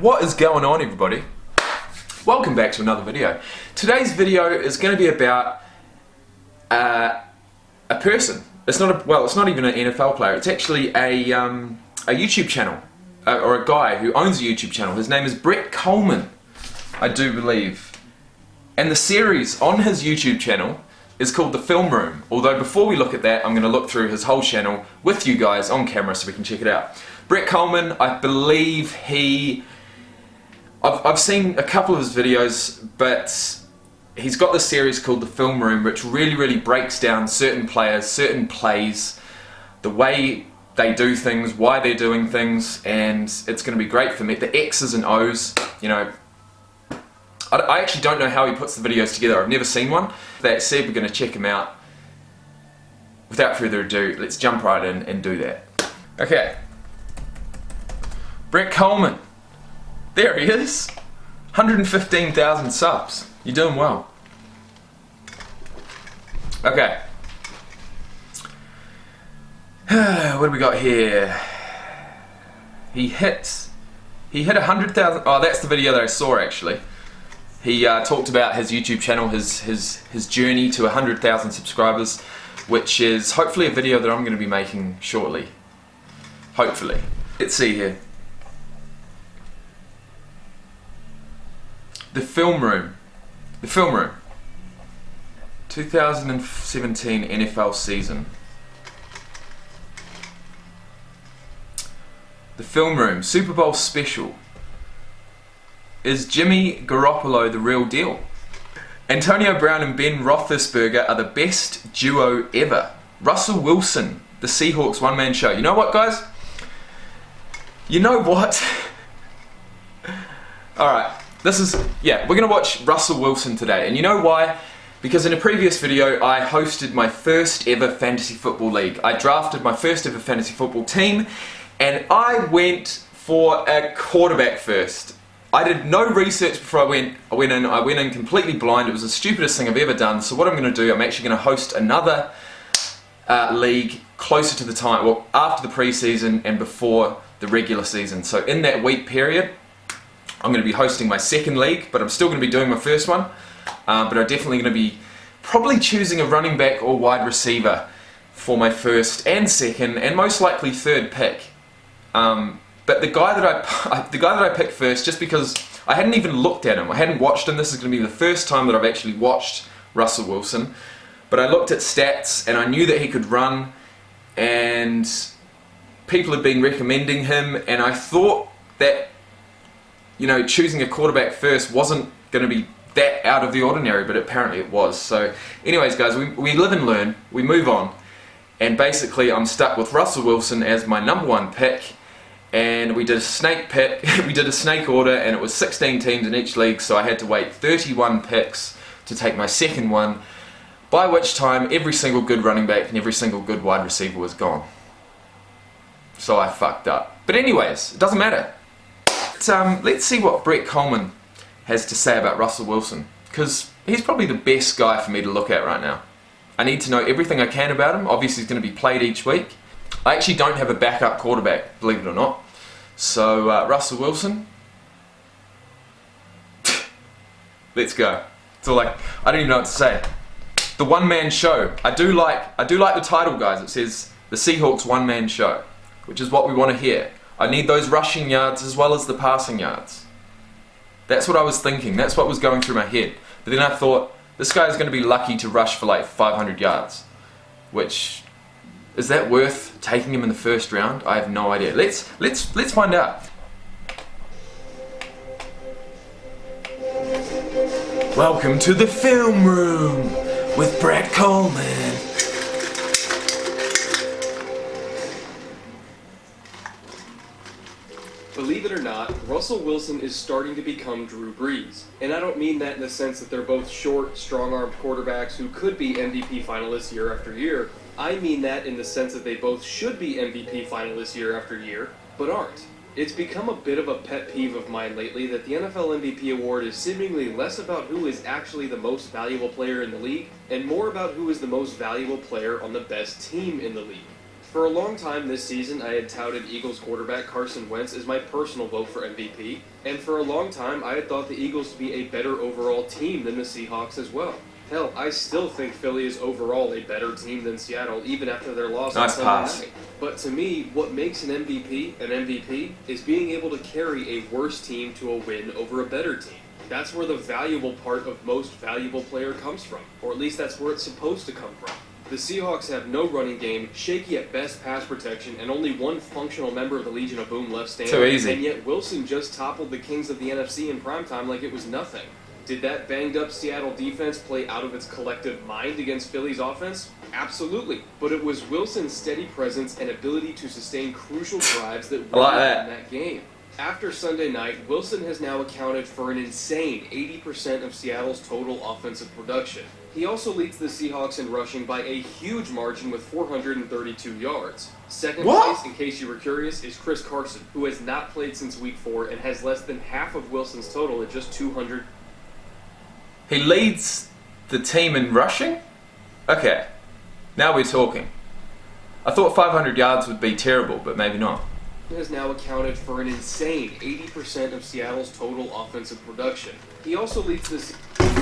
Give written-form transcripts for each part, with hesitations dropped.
What is going on, everybody? Welcome back to another video. Today's video is going to be about a person. It's not even an NFL player. It's actually a YouTube channel, or a guy who owns a YouTube channel. His name is Brett Kollmann, I do believe. And the series on his YouTube channel is called The Film Room. Although before we look at that, I'm going to look through his whole channel with you guys on camera so we can check it out. Brett Kollmann, I believe I've seen a couple of his videos, but he's got this series called The Film Room, which really breaks down certain players, certain plays, the way they do things, why they're doing things, and it's going to be great for me. The X's and O's, you know, I actually don't know how he puts the videos together. I've never seen one. That said, we're going to check him out. Without further ado, let's jump right in and do that. Okay. Brett Kollmann. There he is. 115,000 subs. You're doing well. Okay. What do we got here? He hit 100,000. Oh, that's the video that I saw actually. He talked about his YouTube channel, his journey to 100,000 subscribers, which is hopefully a video that I'm going to be making shortly. Hopefully. Let's see here. The Film Room. The Film Room. 2017 NFL season. The Film Room. Super Bowl special. Is Jimmy Garoppolo the real deal? Antonio Brown and Ben Roethlisberger are the best duo ever. Russell Wilson, the Seahawks one-man show. You know what, guys? You know what? Alright, we're going to watch Russell Wilson today. And you know why? Because in a previous video, I hosted my first ever fantasy football league. I drafted my first ever fantasy football team, and I went for a quarterback first. I did no research before I went in completely blind. It was the stupidest thing I've ever done. So what I'm going to do, I'm actually going to host another league closer to the time, well, after the preseason and before the regular season. So in that week period, I'm going to be hosting my second league, but I'm still going to be doing my first one. But I'm definitely going to be probably choosing a running back or wide receiver for my first and second and most likely third pick. But the guy that I picked first, just because I hadn't even looked at him, I hadn't watched him. This is going to be the first time that I've actually watched Russell Wilson. But I looked at stats and I knew that he could run, and people had been recommending him, and I thought that, you know, choosing a quarterback first wasn't going to be that out of the ordinary, but apparently it was. So anyways, guys, we live and learn, we move on, and basically I'm stuck with Russell Wilson as my #1 pick. And we did a snake pick, we did a snake order, and it was 16 teams in each league, so I had to wait 31 picks to take my second one, by which time every single good running back and every single good wide receiver was gone. So I fucked up. But anyways, it doesn't matter. Let's see what Brett Kollmann has to say about Russell Wilson, because he's probably the best guy for me to look at right now. I need to know everything I can about him. Obviously he's going to be played each week. I actually don't have a backup quarterback, believe it or not. So, Russell Wilson, let's go. It's all like, I don't even know what to say. The one-man show. I do like the title, guys. It says the Seahawks one-man show, which is what we want to hear. I need those rushing yards as well as the passing yards. That's what I was thinking. That's what was going through my head. But then I thought, this guy's going to be lucky to rush for like 500 yards, which... is that worth taking him in the first round? I have no idea. Let's find out. Welcome to the Film Room with Brett Kollmann. Believe it or not, Russell Wilson is starting to become Drew Brees. And I don't mean that in the sense that they're both short, strong-armed quarterbacks who could be MVP finalists year after year. I mean that in the sense that they both should be MVP finalists year after year, but aren't. It's become a bit of a pet peeve of mine lately that the NFL MVP award is seemingly less about who is actually the most valuable player in the league, and more about who is the most valuable player on the best team in the league. For a long time this season, I had touted Eagles quarterback Carson Wentz as my personal vote for MVP, and for a long time I had thought the Eagles to be a better overall team than the Seahawks as well. Hell, I still think Philly is overall a better team than Seattle, even after their loss on Sunday night. But to me, what makes an MVP is being able to carry a worse team to a win over a better team. That's where the valuable part of most valuable player comes from, or at least that's where it's supposed to come from. The Seahawks have no running game, shaky at best pass protection, and only one functional member of the Legion of Boom left standing. Too easy. And yet Wilson just toppled the Kings of the NFC in primetime like it was nothing. Did that banged-up Seattle defense play out of its collective mind against Philly's offense? Absolutely. But it was Wilson's steady presence and ability to sustain crucial drives that really won that game. After Sunday night, Wilson has now accounted for an insane 80% of Seattle's total offensive production. He also leads the Seahawks in rushing by a huge margin with 432 yards. Second place, in case you were curious, is Chris Carson, who has not played since Week 4 and has less than half of Wilson's total at just 200. He leads the team in rushing? Okay, now we're talking. I thought 500 yards would be terrible, but maybe not. Has now accounted for an insane 80% of Seattle's total offensive production. He also leads the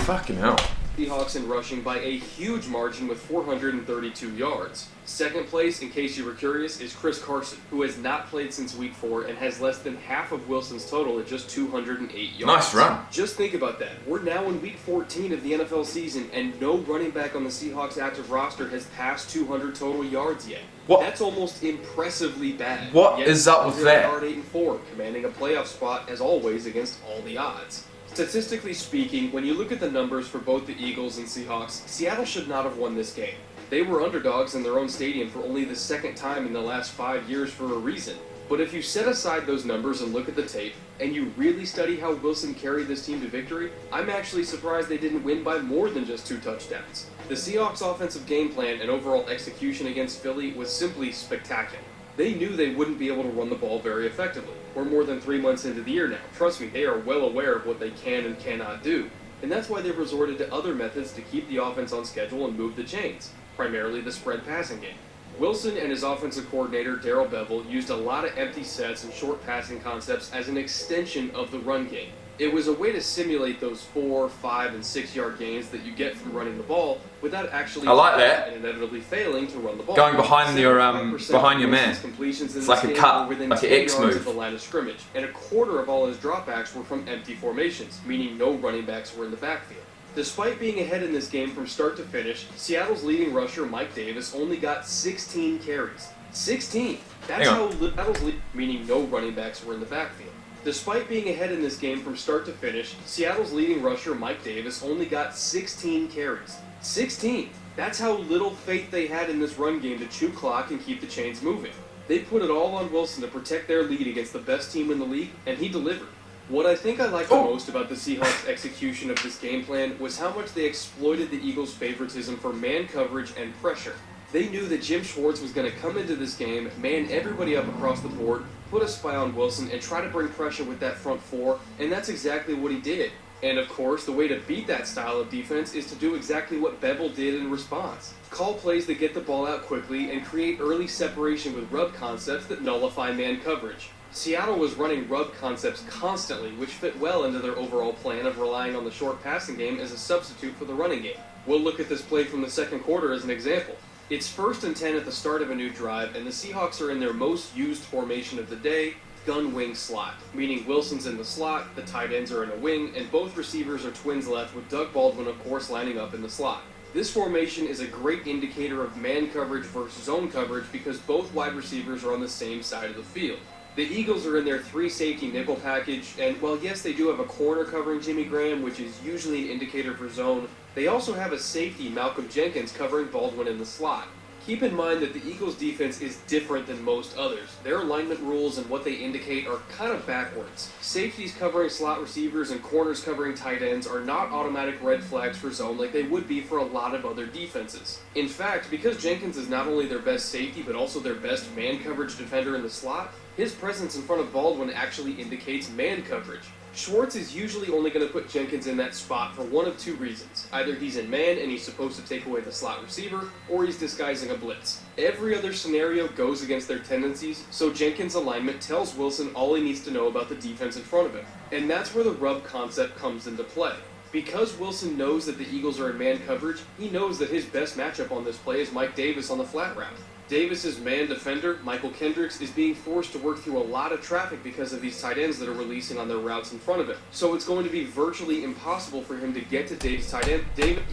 Fucking hell. Seahawks in rushing by a huge margin with 432 yards. Second place, in case you were curious, is Chris Carson, who has not played since Week 4 and has less than half of Wilson's total at just 208 yards. Nice run. Just think about that. We're now in Week 14 of the NFL season, and no running back on the Seahawks active roster has passed 200 total yards yet. What? That's almost impressively bad. What is up with that? 8-4, commanding a playoff spot, as always, against all the odds. Statistically speaking, when you look at the numbers for both the Eagles and Seahawks, Seattle should not have won this game. They were underdogs in their own stadium for only the second time in the last 5 years for a reason. But if you set aside those numbers and look at the tape, and you really study how Wilson carried this team to victory, I'm actually surprised they didn't win by more than just 2 touchdowns. The Seahawks' offensive game plan and overall execution against Philly was simply spectacular. They knew they wouldn't be able to run the ball very effectively. We're more than 3 months into the year now. Trust me, they are well aware of what they can and cannot do. And that's why they've resorted to other methods to keep the offense on schedule and move the chains, primarily the spread passing game. Wilson and his offensive coordinator, Darrell Bevell, used a lot of empty sets and short passing concepts as an extension of the run game. It was a way to simulate those 4, 5, and 6 yard gains that you get from running the ball without actually and inevitably failing to run the ball. Going behind your man. It's like a cut, like an X move. Of the line of scrimmage, and a quarter of all his dropbacks were from empty formations, meaning no running backs were in the backfield. Despite being ahead in this game from start to finish, Seattle's leading rusher Mike Davis only got 16 carries. 16! That's how Seattle's meaning no running backs were in the backfield. Despite being ahead in this game from start to finish, Seattle's leading rusher Mike Davis only got 16 carries. 16! That's how little faith they had in this run game to chew clock and keep the chains moving. They put it all on Wilson to protect their lead against the best team in the league, and he delivered. What I think I liked the most about the Seahawks' execution of this game plan was how much they exploited the Eagles' favoritism for man coverage and pressure. They knew that Jim Schwartz was going to come into this game, man everybody up across the board, put a spy on Wilson, and try to bring pressure with that front four, and that's exactly what he did. And of course, the way to beat that style of defense is to do exactly what Bevell did in response. Call plays that get the ball out quickly and create early separation with rub concepts that nullify man coverage. Seattle was running rub concepts constantly, which fit well into their overall plan of relying on the short passing game as a substitute for the running game. We'll look at this play from the second quarter as an example. It's 1st and 10 at the start of a new drive, and the Seahawks are in their most used formation of the day, gun wing slot, meaning Wilson's in the slot, the tight ends are in a wing, and both receivers are twins left, with Doug Baldwin, of course, lining up in the slot. This formation is a great indicator of man coverage versus zone coverage because both wide receivers are on the same side of the field. The Eagles are in their 3-safety nickel package, and while yes, they do have a corner covering Jimmy Graham, which is usually an indicator for zone, they also have a safety, Malcolm Jenkins, covering Baldwin in the slot. Keep in mind that the Eagles' defense is different than most others. Their alignment rules and what they indicate are kind of backwards. Safeties covering slot receivers and corners covering tight ends are not automatic red flags for zone like they would be for a lot of other defenses. In fact, because Jenkins is not only their best safety but also their best man coverage defender in the slot, his presence in front of Baldwin actually indicates man coverage. Schwartz is usually only going to put Jenkins in that spot for one of two reasons. Either he's in man and he's supposed to take away the slot receiver, or he's disguising a blitz. Every other scenario goes against their tendencies, so Jenkins' alignment tells Wilson all he needs to know about the defense in front of him. And that's where the rub concept comes into play. Because Wilson knows that the Eagles are in man coverage, he knows that his best matchup on this play is Mike Davis on the flat route. Davis's man defender, Michael Kendricks, is being forced to work through a lot of traffic because of these tight ends that are releasing on their routes in front of him. So it's going to be virtually impossible for him to get to Davis' tight end.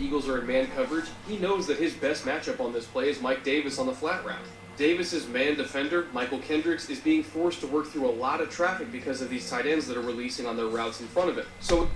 Eagles are in man coverage. He knows that his best matchup on this play is Mike Davis on the flat route. Davis's man defender, Michael Kendricks, is being forced to work through a lot of traffic because of these tight ends that are releasing on their routes in front of him. So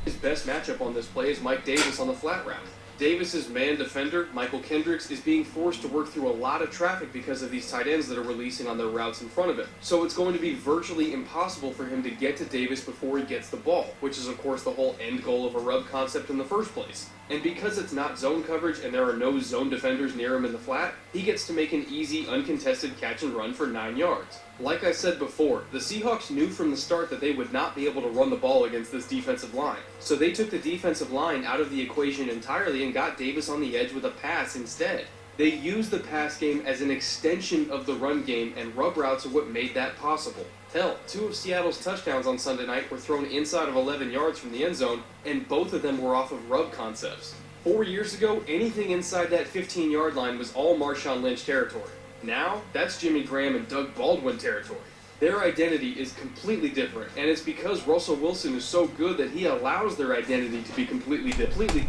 his best matchup on this play is Mike Davis on the flat route. Davis's man defender, Michael Kendricks, is being forced to work through a lot of traffic because of these tight ends that are releasing on their routes in front of him. So it's going to be virtually impossible for him to get to Davis before he gets the ball, which is of course the whole end goal of a rub concept in the first place. And because it's not zone coverage and there are no zone defenders near him in the flat, he gets to make an easy, uncontested catch and run for 9 yards. Like I said before, the Seahawks knew from the start that they would not be able to run the ball against this defensive line. So they took the defensive line out of the equation entirely and got Davis on the edge with a pass instead. They used the pass game as an extension of the run game, and rub routes are what made that possible. Hell, 2 of Seattle's touchdowns on Sunday night were thrown inside of 11 yards from the end zone, and both of them were off of rub concepts. 4 years ago, anything inside that 15-yard line was all Marshawn Lynch territory. Now, that's Jimmy Graham and Doug Baldwin territory. Their identity is completely different, and it's because Russell Wilson is so good that he allows their identity to be completely different.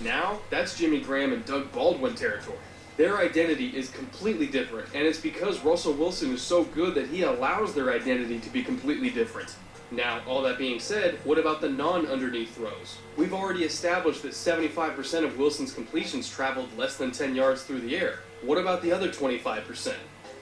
Now, that's Jimmy Graham and Doug Baldwin territory. Their identity is completely different, and it's because Russell Wilson is so good that he allows their identity to be completely different. Now, all that being said, what about the non-underneath throws? We've already established that 75% of Wilson's completions traveled less than 10 yards through the air. What about the other 25%?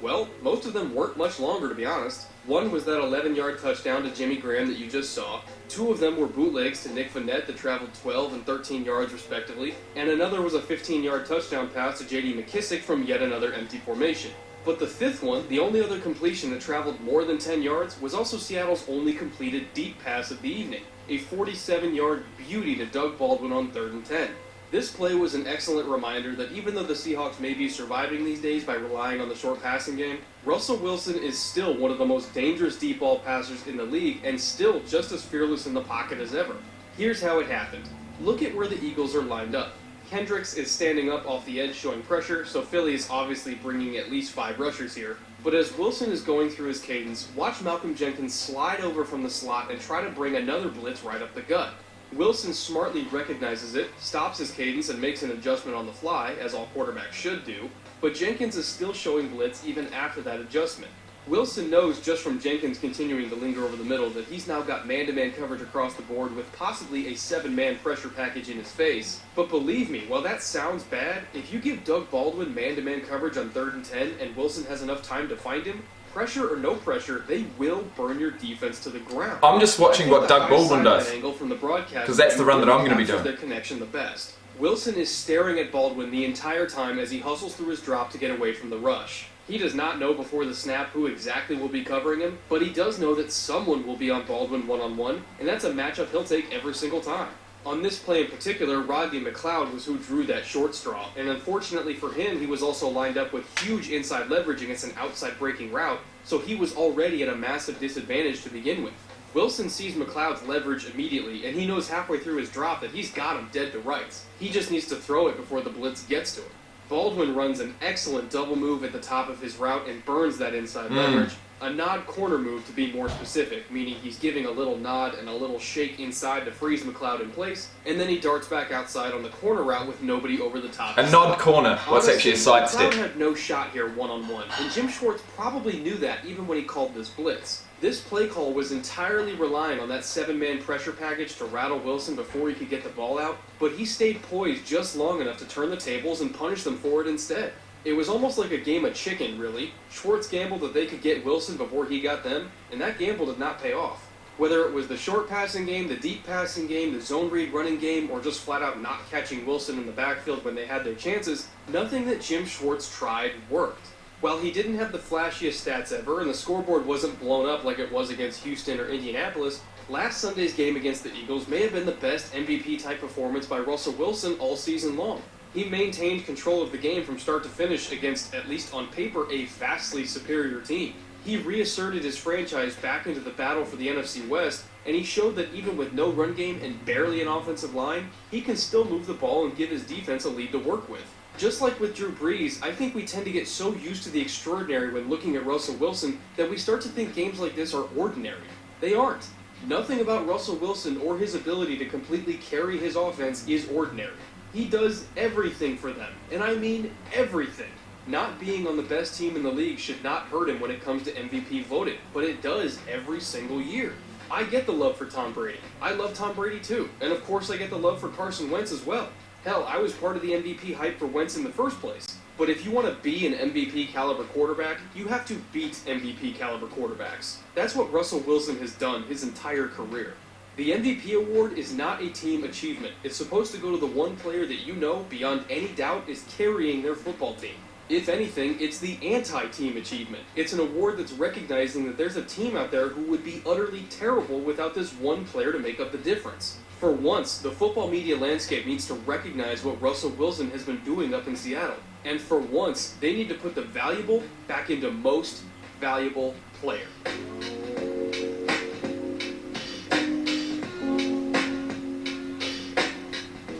Well, most of them weren't much longer, to be honest. One was that 11-yard touchdown to Jimmy Graham that you just saw. 2 of them were bootlegs to Nick Vannett that traveled 12 and 13 yards respectively, and another was a 15-yard touchdown pass to J.D. McKissick from yet another empty formation. But the 5th one, the only other completion that traveled more than 10 yards, was also Seattle's only completed deep pass of the evening, a 47-yard beauty to Doug Baldwin on 3rd and 10. This play was an excellent reminder that even though the Seahawks may be surviving these days by relying on the short passing game, Russell Wilson is still one of the most dangerous deep ball passers in the league and still just as fearless in the pocket as ever. Here's how it happened. Look at where the Eagles are lined up. Kendricks is standing up off the edge showing pressure, so Philly is obviously bringing at least 5 rushers here. But as Wilson is going through his cadence, watch Malcolm Jenkins slide over from the slot and try to bring another blitz right up the gut. Wilson smartly recognizes it, stops his cadence, and makes an adjustment on the fly, as all quarterbacks should do, but Jenkins is still showing blitz even after that adjustment. Wilson knows just from Jenkins continuing to linger over the middle that he's now got man-to-man coverage across the board with possibly a 7-man pressure package in his face. But believe me, while that sounds bad, if you give Doug Baldwin man-to-man coverage on 3rd and 10 and Wilson has enough time to find him, pressure or no pressure, they will burn your defense to the ground. I'm just watching what Doug Baldwin does, because that's the run that I'm going to be doing. Their connection the best. Wilson is staring at Baldwin the entire time as he hustles through his drop to get away from the rush. He does not know before the snap who exactly will be covering him, but he does know that someone will be on Baldwin one-on-one, and that's a matchup he'll take every single time. On this play in particular, Rodney McLeod was who drew that short straw, and unfortunately for him, he was also lined up with huge inside leverage against an outside breaking route, so he was already at a massive disadvantage to begin with. Wilson sees McLeod's leverage immediately, and he knows halfway through his drop that he's got him dead to rights. He just needs to throw it before the blitz gets to him. Baldwin runs an excellent double move at the top of his route and burns that inside leverage. A nod corner move to be more specific, meaning he's giving a little nod and a little shake inside to freeze McLeod in place, and then he darts back outside on the corner route with nobody over the top. A nod corner. What's actually a side step? McLeod had no shot here one-on-one, and Jim Schwartz probably knew that even when he called this blitz. This play call was entirely relying on that 7-man pressure package to rattle Wilson before he could get the ball out, but he stayed poised just long enough to turn the tables and punish them for it instead. It was almost like a game of chicken, really. Schwartz gambled that they could get Wilson before he got them, and that gamble did not pay off. Whether it was the short passing game, the deep passing game, the zone read running game, or just flat out not catching Wilson in the backfield when they had their chances, nothing that Jim Schwartz tried worked. While he didn't have the flashiest stats ever, and the scoreboard wasn't blown up like it was against Houston or Indianapolis, Last Sunday's game against the Eagles may have been the best MVP-type performance by Russell Wilson all season long. He maintained control of the game from start to finish against, at least on paper, a vastly superior team. He reasserted his franchise back into the battle for the NFC West, and he showed that even with no run game and barely an offensive line, he can still move the ball and give his defense a lead to work with. Just like with Drew Brees, I think we tend to get so used to the extraordinary when looking at Russell Wilson that we start to think games like this are ordinary. They aren't. Nothing about Russell Wilson or his ability to completely carry his offense is ordinary. He does everything for them, and I mean everything. Not being on the best team in the league should not hurt him when it comes to MVP voting, but it does every single year. I get the love for Tom Brady. I love Tom Brady too, and of course I get the love for Carson Wentz as well. Hell, I was part of the MVP hype for Wentz in the first place. But if you want to be an MVP caliber quarterback, you have to beat MVP caliber quarterbacks. That's what Russell Wilson has done his entire career. The MVP award is not a team achievement. It's supposed to go to the one player that you know, beyond any doubt, is carrying their football team. If anything, it's the anti-team achievement. It's an award that's recognizing that there's a team out there who would be utterly terrible without this one player to make up the difference. For once, the football media landscape needs to recognize what Russell Wilson has been doing up in Seattle. And for once, they need to put the valuable back into most valuable player.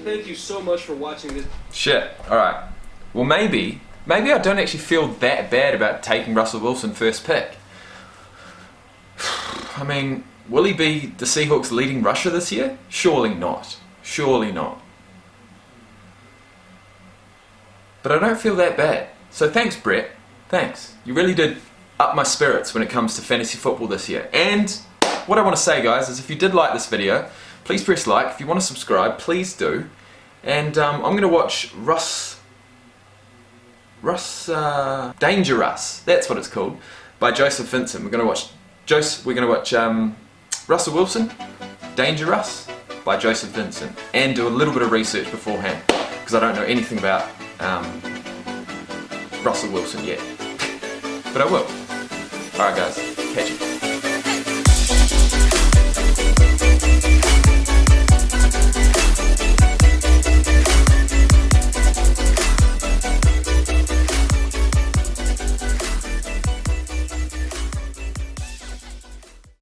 Thank you so much for watching this. Shit, alright. Well, maybe I don't actually feel that bad about taking Russell Wilson first pick. I mean, will he be the Seahawks' leading rusher this year? Surely not. Surely not. But I don't feel that bad. So thanks, Brett. Thanks. You really did up my spirits when it comes to fantasy football this year. And what I want to say, guys, is if you did like this video, please press like. If you want to subscribe, please do. And I'm going to watch Danger Russ, that's what it's called, by Joseph Vincent. We're going to watch Russell Wilson, Danger Russ, by Joseph Vincent, and do a little bit of research beforehand, because I don't know anything about Russell Wilson yet. But I will. Alright guys, catch you.